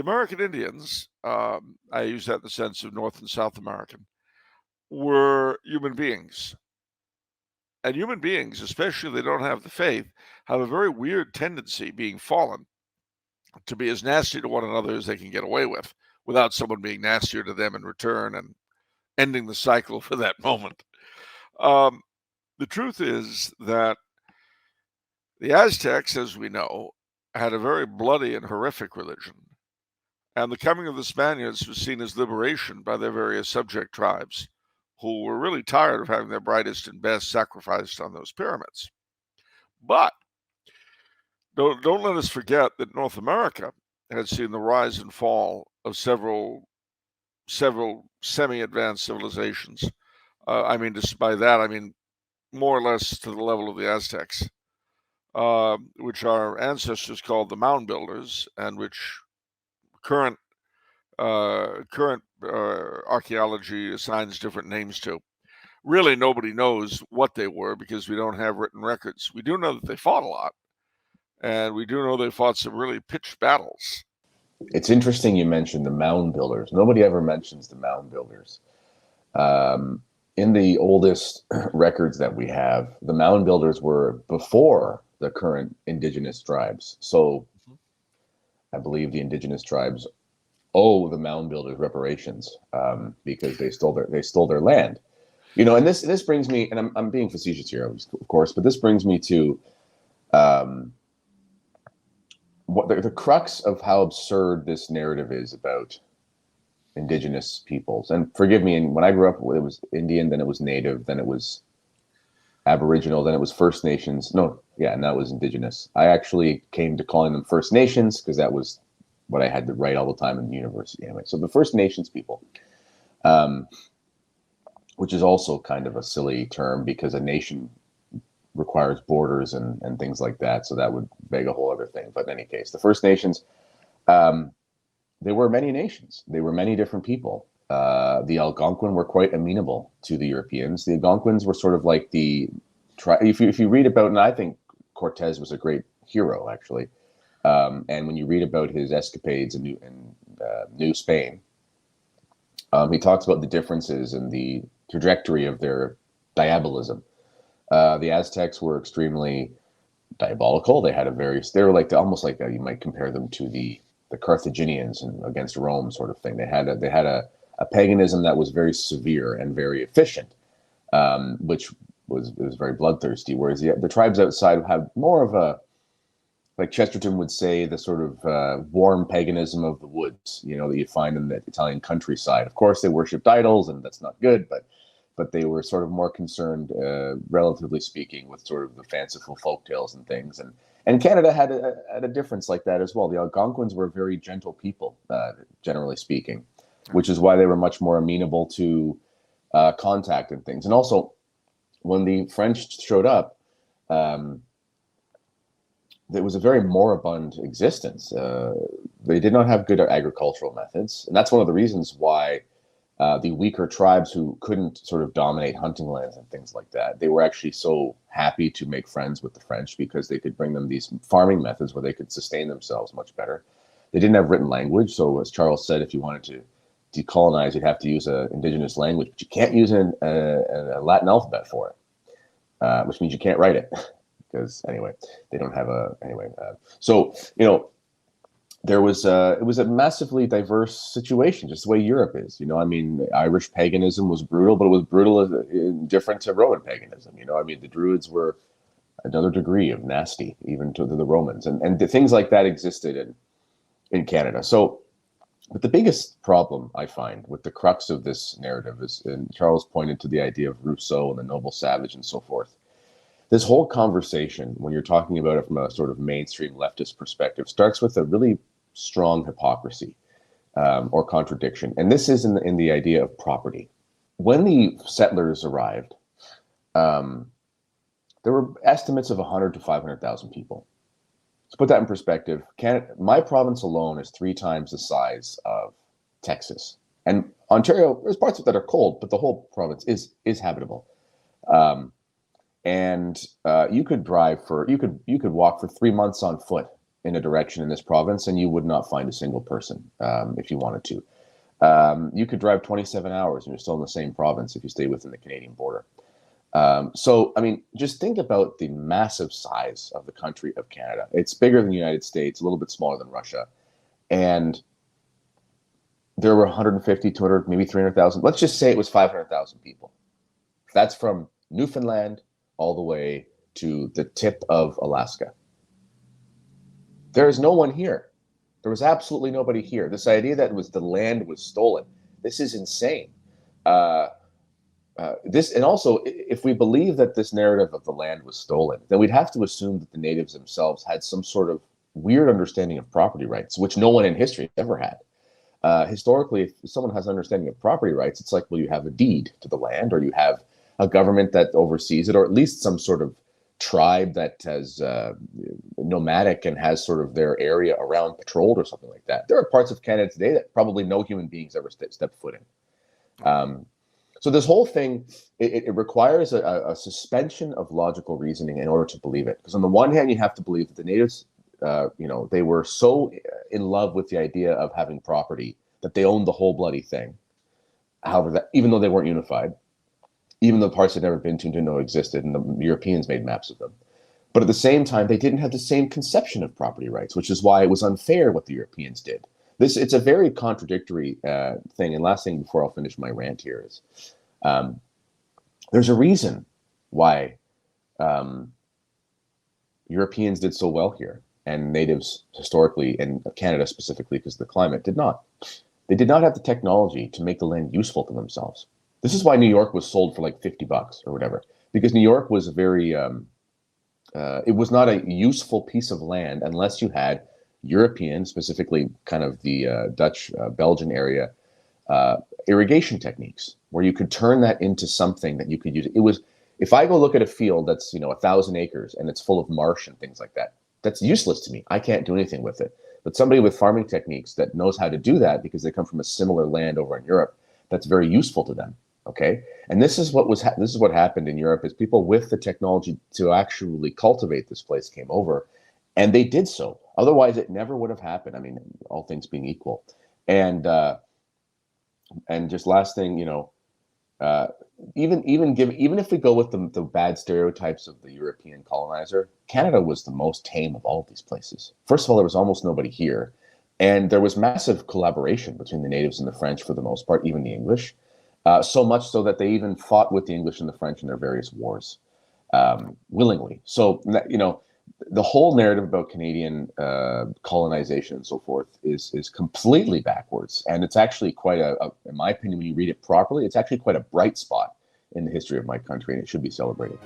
American Indians, I use that in the sense of North and South American, were human beings. And human beings, especially if they don't have the faith, have a very weird tendency, being fallen, to be as nasty to one another as they can get away with, without someone being nastier to them in return and ending the cycle for that moment. The truth is that the Aztecs, as we know, had a very bloody and horrific religion, and the coming of the Spaniards was seen as liberation by their various subject tribes, who were really tired of having their brightest and best sacrificed on those pyramids. But don't let us forget that North America had seen the rise and fall of several semi-advanced civilizations. Just by that, I mean more or less to the level of the Aztecs, which our ancestors called the mound builders, and which current archaeology assigns different names to. Really, nobody knows what they were because we don't have written records. We do know that they fought a lot, and we do know they fought some really pitched battles. It's interesting you mentioned the mound builders. Nobody ever mentions the mound builders. In the oldest records that we have, the mound builders were before the current indigenous tribes. So I believe the indigenous tribes owe the mound builders reparations because they stole their land. And this brings me, and I'm being facetious here, of course, but this brings me to what the crux of how absurd this narrative is about indigenous peoples. And forgive me, and when I grew up, it was Indian, then it was Native, then it was Aboriginal, then it was First Nations. And that was indigenous. I actually came to calling them First Nations because that was what I had to write all the time in university anyway. So the First Nations people, which is also kind of a silly term because a nation requires borders and things like that. So that would beg a whole other thing. But in any case, the First Nations, there were many nations. They were many different people. The Algonquin were quite amenable to the Europeans. The Algonquins were sort of like if you read about, and I think Cortez was a great hero, actually. And when you read about his escapades in New Spain, he talks about the differences in the trajectory of their diabolism. The Aztecs were extremely diabolical. They were like almost like you might compare them to the Carthaginians against Rome sort of thing. They had a paganism that was very severe and very efficient, which was very bloodthirsty. Whereas the tribes outside had more of a, like Chesterton would say, the sort of warm paganism of the woods, that you find in the Italian countryside. Of course, they worshipped idols, and that's not good, but they were sort of more concerned, relatively speaking, with sort of the fanciful folktales and things. And Canada had a difference like that as well. The Algonquins were very gentle people, generally speaking, which is why they were much more amenable to contact and things. And also, when the French showed up, there was a very moribund existence. They did not have good agricultural methods. And that's one of the reasons why the weaker tribes who couldn't sort of dominate hunting lands and things like that, they were actually so happy to make friends with the French because they could bring them these farming methods where they could sustain themselves much better. They didn't have written language. So as Charles said, if you wanted to decolonize, you'd have to use an indigenous language, but you can't use a Latin alphabet for it, which means you can't write it. Because anyway, they don't have there was it was a massively diverse situation, just the way Europe is. Irish paganism was brutal, but it was brutal different to Roman paganism. The Druids were another degree of nasty, even to the Romans, and the things like that existed in Canada. So, but the biggest problem I find with the crux of this narrative is, and Charles pointed to the idea of Rousseau and the noble savage and so forth. This whole conversation, when you're talking about it from a sort of mainstream leftist perspective, starts with a really strong hypocrisy or contradiction. And this is in the idea of property. When the settlers arrived, there were estimates of 100 to 500,000 people. To put that in perspective, my province alone is 3 times the size of Texas. And Ontario, there's parts of it that are cold, but the whole province is habitable. And you could walk for 3 months on foot in a direction in this province, and you would not find a single person if you wanted to. You could drive 27 hours and you're still in the same province if you stay within the Canadian border. So, I mean, just think about the massive size of the country of Canada. It's bigger than the United States, a little bit smaller than Russia. And there were 150, 200, maybe 300,000. Let's just say it was 500,000 people. That's from Newfoundland all the way to the tip of Alaska. There is no one here. There was absolutely nobody here. This idea that the land was stolen, this is insane. And also, if we believe that this narrative of the land was stolen, then we'd have to assume that the natives themselves had some sort of weird understanding of property rights, which no one in history ever had. Historically, if someone has an understanding of property rights, it's like, well, you have a deed to the land, or you have a government that oversees it, or at least some sort of tribe that has nomadic and has sort of their area around patrolled or something like that. There are parts of Canada today that probably no human beings ever stepped foot in. So this whole thing, it requires a suspension of logical reasoning in order to believe it. Because on the one hand, you have to believe that the natives, they were so in love with the idea of having property that they owned the whole bloody thing. However, even though they weren't unified, even though parts they'd never been to didn't know existed, and the Europeans made maps of them. But at the same time, they didn't have the same conception of property rights, which is why it was unfair what the Europeans did. It's a very contradictory thing. And last thing before I'll finish my rant here is there's a reason why Europeans did so well here, and natives historically, and Canada specifically because of the climate, did not. They did not have the technology to make the land useful to themselves. This is why New York was sold for like $50 or whatever, because New York was a very, it was not a useful piece of land unless you had European, specifically kind of the Dutch, Belgian area, irrigation techniques, where you could turn that into something that you could use. It was, if I go look at a field that's 1,000 acres and it's full of marsh and things like that, that's useless to me. I can't do anything with it. But somebody with farming techniques that knows how to do that because they come from a similar land over in Europe, that's very useful to them. Okay, and this is what happened in Europe: is people with the technology to actually cultivate this place came over, and they did so. Otherwise, it never would have happened. I mean, all things being equal. And just last thing, even if we go with the bad stereotypes of the European colonizer, Canada was the most tame of all of these places. First of all, there was almost nobody here, and there was massive collaboration between the natives and the French for the most part, even the English. So much so that they even fought with the English and the French in their various wars willingly. So, the whole narrative about Canadian colonization and so forth is completely backwards. And it's actually quite in my opinion, when you read it properly, it's actually quite a bright spot in the history of my country, and it should be celebrated.